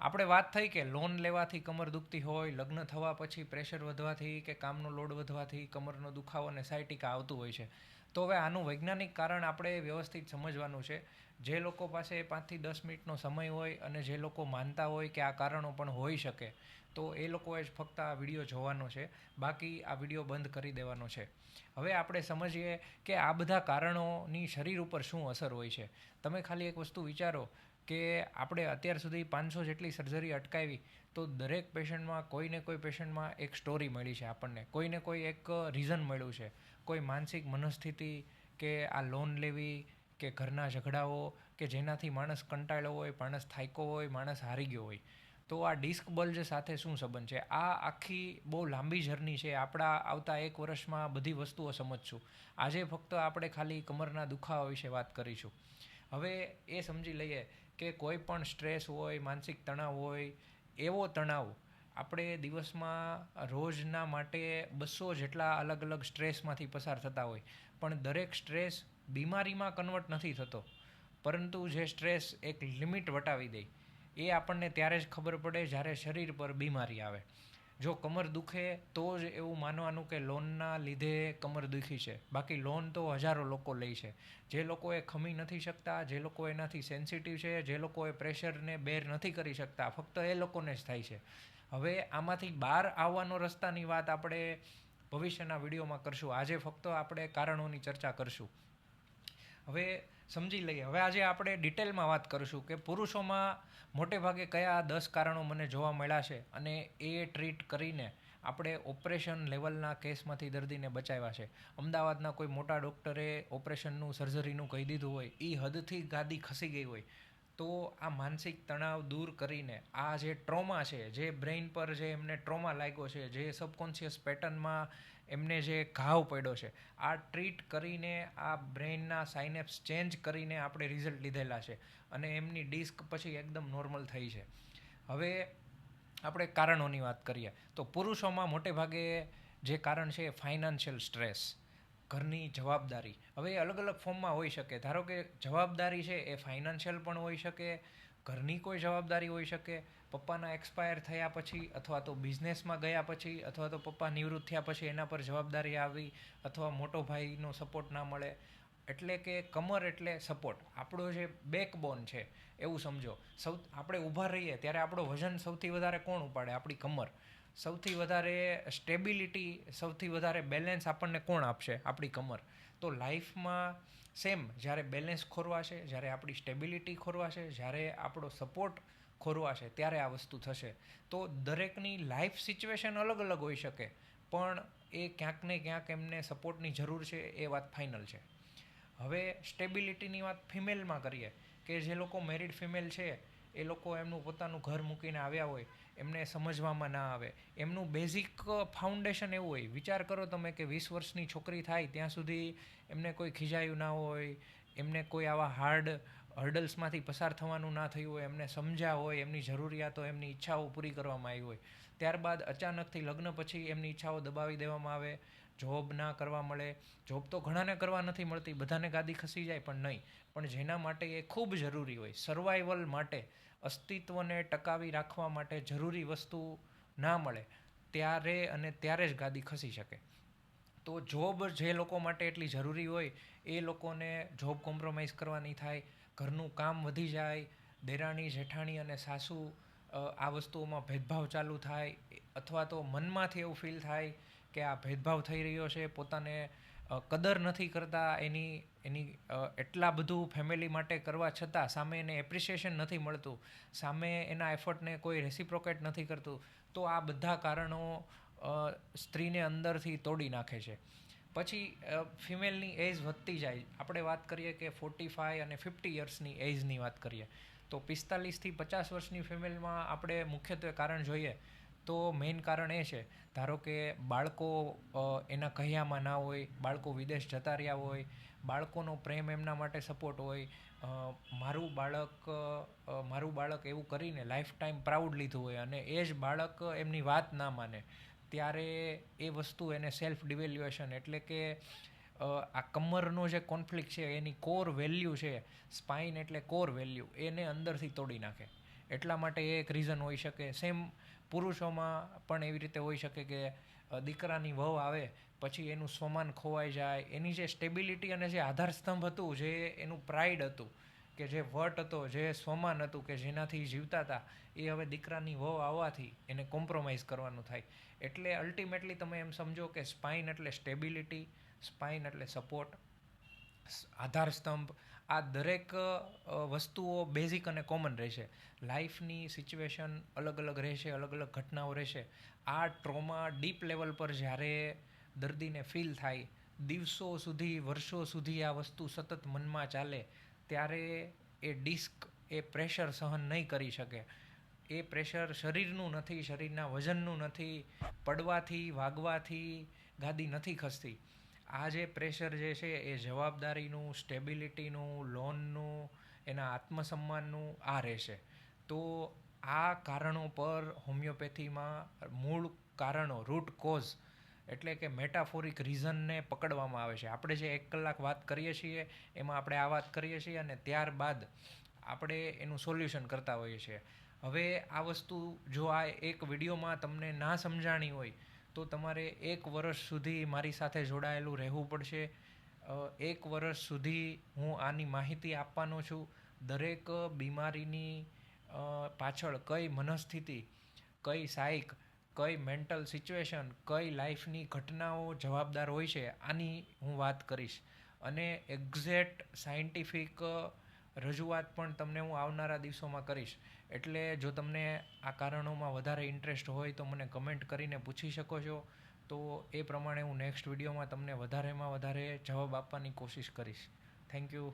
આપણે વાત થઈ કે લોન લેવાથી કમર દુખતી હોય, લગ્ન થવા પછી પ્રેશર વધવાથી કે કામનો લોડ વધવાથી કમરનો દુખાવો અને સાયટિકા આવતું હોય છે. તો હવે આનું વૈજ્ઞાનિક કારણ આપણે વ્યવસ્થિત સમજવાનું છે. જે લોકો પાસે 5 થી 10 મિનિટનો સમય હોય અને જે લોકો માનતા હોય કે આ કારણો પણ હોઈ શકે, તો એ લોકોએ જ ફક્ત આ વિડીયો જોવાનો છે. બાકી આ વિડીયો બંધ કરી દેવાનો છે. હવે આપણે સમજીએ કે આ બધા કારણોની શરીર ઉપર શું અસર હોય છે. તમે ખાલી એક વસ્તુ વિચારો કે આપણે અત્યાર સુધી 500 જેટલી સર્જરી અટકાવી, તો દરેક પેશન્ટમાં કોઈને કોઈ પેશન્ટમાં એક સ્ટોરી મળી છે આપણને, કોઈને કોઈ એક રીઝન મળ્યું છે. કોઈ માનસિક મનસ્થિતિ, કે આ લોન લેવી, કે ઘરના ઝઘડાઓ, કે જેનાથી માણસ કંટાળ્યો હોય, માણસ થાક્યો હોય, માણસ હારી ગયો હોય. તો આ ડિસ્ક બલ્જ સાથે શું સંબંધ છે? આ આખી બહુ લાંબી જર્ની છે. આપણા આવતા 1 વર્ષમાં બધી વસ્તુઓ સમજશું. આજે ફક્ત આપણે ખાલી કમરના દુખાવા વિશે વાત કરીશું. હવે એ સમજી લઈએ કે કોઈ પણ સ્ટ્રેસ હોય, માનસિક તણાવ હોય, એવો તણાવ આપણે દિવસમાં રોજના માટે 200 જેટલા અલગ અલગ સ્ટ્રેસમાંથી પસાર થતા હોય. પણ દરેક સ્ટ્રેસ બીમારીમાં કન્વર્ટ નથી થતો. પરંતુ જે સ્ટ્રેસ એક લિમિટ વટાવી દે, એ આપણને ત્યારે જ ખબર પડે જ્યારે શરીર પર બીમારી આવે. જો કમર દુખે તો જ એવું માનવાનું કે લોનના લીધે કમર દુખી છે. બાકી લોન તો હજારો લોકો લે છે. જે લોકો એ ખમી નથી શકતા, જે લોકો એનાથી સેન્સિટિવ છે, જે લોકો એ પ્રેશરને બેર નથી કરી શકતા, ફક્ત એ લોકોને જ થાય છે. હવે આમાંથી બહાર આવવાનો રસ્તાની વાત આપણે ભવિષ્યના વિડીયોમાં કરશું. આજે ફક્ત આપણે કારણોની ચર્ચા કરશું. હવે સમજી લઈએ. હવે આજે આપણે ડિટેલમાં વાત કરીશું કે પુરુષોમાં મોટે ભાગે કયા 10 કારણો મને જોવા મળ્યા છે અને એ ટ્રીટ કરીને આપણે ઓપરેશન લેવલના કેસમાંથી દર્દીને બચાવ્યા છે. અમદાવાદના કોઈ મોટા ડૉક્ટરે ઓપરેશનનું સર્જરીનું કહી દીધું હોય, એ હદથી ગાદી ખસી ગઈ હોય, તો આ માનસિક તણાવ દૂર કરીને આ જે ટ્રોમા છે, જે બ્રેઇન પર જે એમને ટ્રોમા લાગ્યો છે, જે સબકોન્શિયસ પેટર્નમાં એમને જે ઘાવ પડ્યો છે, આ ટ્રીટ કરીને આ બ્રેઇનના સાઇનેપ્સ ચેન્જ કરીને આપણે રિઝલ્ટ લીધેલા છે. અને એમની ડિસ્ક પછી એકદમ નોર્મલ થઈ છે. હવે આપણે કારણોની વાત કરીએ તો પુરુષોમાં મોટે ભાગે જે કારણ છે એ ફાઇનાન્શિયલ સ્ટ્રેસ, ઘરની જવાબદારી. હવે એ અલગ અલગ ફોર્મમાં હોઈ શકે. ધારો કે જવાબદારી છે એ ફાઇનાન્શિયલ પણ હોઈ શકે, ઘરની કોઈ જવાબદારી હોઈ શકે, પપ્પાના એક્સપાયર થયા પછી, અથવા તો બિઝનેસમાં ગયા પછી, અથવા તો પપ્પા નિવૃત્ત થયા પછી એના પર જવાબદારી આવી, અથવા મોટો ભાઈનો સપોર્ટ ના મળે. એટલે કે કમર એટલે સપોર્ટ, આપણો જે બેકબોન છે એવું સમજો. આપણે ઊભા રહીએ ત્યારે આપણો વજન સૌથી વધારે કોણ ઉપાડે? આપણી કમર. સૌથી વધારે સ્ટેબિલિટી, સૌથી વધારે બેલેન્સ આપણને કોણ આપશે? આપણી કમર. તો લાઈફમાં સેમ, જ્યારે બેલેન્સ ખોરવાશે, જ્યારે આપણી સ્ટેબિલિટી ખોરવાશે, જ્યારે આપણો સપોર્ટ ખોરવાશે, ત્યારે આ વસ્તુ થશે. તો દરેકની લાઈફ સિચ્યુએશન અલગ અલગ હોઈ શકે, પણ એ ક્યાંક ને ક્યાંક એમને સપોર્ટની જરૂર છે, એ વાત ફાઇનલ છે. હવે સ્ટેબિલિટીની વાત ફિમેલમાં કરીએ, કે જે લોકો મેરિડ ફિમેલ છે, એ લોકો એમનું પોતાનું ઘર મૂકીને આવ્યા હોય, એમને સમજવામાં ના આવે. એમનું બેઝિક ફાઉન્ડેશન એવું હોય. વિચાર કરો તમે કે 20 વર્ષની છોકરી થાય ત્યાં સુધી એમને કોઈ ખીજાયું ના હોય, એમને કોઈ આવા હાર્ડ હર્ડલ્સમાંથી પસાર થવાનું ના થયું હોય, એમને સમજ્યા હોય, એમની જરૂરિયાતો, એમની ઈચ્છાઓ પૂરી કરવામાં આવી હોય. ત્યારબાદ અચાનકથી લગ્ન પછી એમની ઈચ્છાઓ દબાવી દેવામાં આવે, જોબ ના કરવા મળે. જોબ તો ઘણાને કરવા નથી મળતી, બધાને ગાદી ખસી જાય પણ નહીં. પણ જેના માટે એ ખૂબ જરૂરી હોય, સર્વાઈવલ માટે, અસ્તિત્વને ટકાવી રાખવા માટે જરૂરી વસ્તુ ના મળે, ત્યારે અને ત્યારે જ ગાદી ખસી શકે. તો જોબ જે લોકો માટે એટલી જરૂરી હોય, એ લોકોને જોબ કોમ્પ્રોમાઇઝ કરવાની થાય, ઘરનું કામ વધી જાય, દેરાણી જેઠાણી અને સાસુ આ વસ્તુઓમાં ભેદભાવ ચાલુ થાય, અથવા તો મનમાંથી એવું ફીલ થાય કે આ ભેદભાવ થઈ રહ્યો છે, પોતાને કદર નથી કરતા એની એની એટલા બધું ફેમિલી માટે કરવા છતાં સામે એને એપ્રિસિએશન નથી મળતું, સામે એના એફર્ટને કોઈ રેસિપ્રોકેટ નથી કરતું. તો આ બધા કારણો સ્ત્રીને અંદરથી તોડી નાખે છે. પછી ફિમેલની એજ વધતી જાય. આપણે વાત કરીએ કે 45 અને 50 યર્સની એજની વાત કરીએ, તો 45થી 50 વર્ષની ફિમેલમાં આપણે મુખ્યત્વે કારણ જોઈએ તો મેઇન કારણ એ છે, ધારો કે બાળકો એના કહ્યામાં ના હોય, બાળકો વિદેશ જતા રહ્યા હોય, બાળકોનો પ્રેમ એમના માટે સપોર્ટ હોય, મારું બાળક એવું કરીને લાઈફ ટાઈમ પ્રાઉડ લીધું હોય, અને એ જ બાળક એમની વાત ના માને, ત્યારે એ વસ્તુ એને સેલ્ફ ડિવેલ્યુએશન, એટલે કે આ કમરનો જે કોન્ફ્લિક્ટ છે, એની કોર વેલ્યુ છે, સ્પાઇન એટલે કોર વેલ્યુ, એને અંદરથી તોડી નાખે. એટલા માટે એ એક રીઝન હોઈ શકે. સેમ પુરુષોમાં પણ એવી રીતે હોઈ શકે કે દીકરાની વહુ આવે પછી એનું સ્વમાન ખોવાઈ જાય, એની જે સ્ટેબિલિટી અને જે આધારસ્તંભ હતું, જે એનું પ્રાઇડ હતું, કે જે વટ હતો, જે સ્વમાન હતું, કે જેનાથી જીવતા હતા, એ હવે દીકરાની વહુ આવવાથી એને કોમ્પ્રોમાઇઝ કરવાનું થાય. એટલે અલ્ટિમેટલી તમે એમ સમજો કે સ્પાઇન એટલે સ્ટેબિલિટી, સ્પાઇન એટલે સપોર્ટ, આધારસ્તંભ, આ દરેક વસ્તુઓ બેઝિક અને કોમન રહેશે. લાઈફની સિચ્યુએશન અલગ અલગ રહેશે, અલગ અલગ ઘટનાઓ રહેશે. આ ટ્રોમા ડીપ લેવલ પર જ્યારે દર્દીને ફીલ થાય, દિવસો સુધી, વર્ષો સુધી આ વસ્તુ સતત મનમાં ચાલે, ત્યારે એ ડિસ્ક એ પ્રેશર સહન નહીં કરી શકે. એ પ્રેશર શરીરનું નથી, શરીરના વજનનું નથી, પડવાથી, વાગવાથી ગાદી નથી ખસતી. આ જે પ્રેશર જે છે એ જવાબદારીનું, સ્ટેબિલિટીનું, લોનનું, એના આત્મસન્માનનું આ રહેશે. તો આ કારણો પર હોમિયોપેથીમાં મૂળ કારણો, રૂટ કોઝ એટલે કે મેટાફોરિક રીઝનને પકડવામાં આવે છે. આપણે જે 1 કલાક વાત કરીએ છીએ એમાં આપણે આ વાત કરીએ છીએ અને ત્યારબાદ આપણે એનું સોલ્યુશન કરતા હોઈએ છીએ. હવે આ વસ્તુ જો આ એક વિડીયોમાં તમને ના સમજાણી હોય તો તમારે 1 વર્ષ સુધી મારી સાથે જોડાયેલું રહેવું પડશે. 1 વર્ષ સુધી હું આની માહિતી આપવાનો છું. દરેક બીમારીની પાછળ કઈ મનસ્થિતિ, કઈ સાઇક, કઈ મેન્ટલ સિચ્યુએશન, કઈ લાઈફની ઘટનાઓ જવાબદાર હોય છે, આની હું વાત કરીશ. અને એક્ઝેક્ટ સાયન્ટિફિક રજૂઆત પણ તમને હું આવનારા દિવસોમાં કરીશ. એટલે જો તમને આ કારણોમાં વધારે ઇન્ટરેસ્ટ હોય તો મને કમેન્ટ કરીને પૂછી શકો છો. તો એ પ્રમાણે હું નેક્સ્ટ વિડીયોમાં તમને વધારેમાં વધારે જવાબ આપવાની કોશિશ કરીશ. Thank you.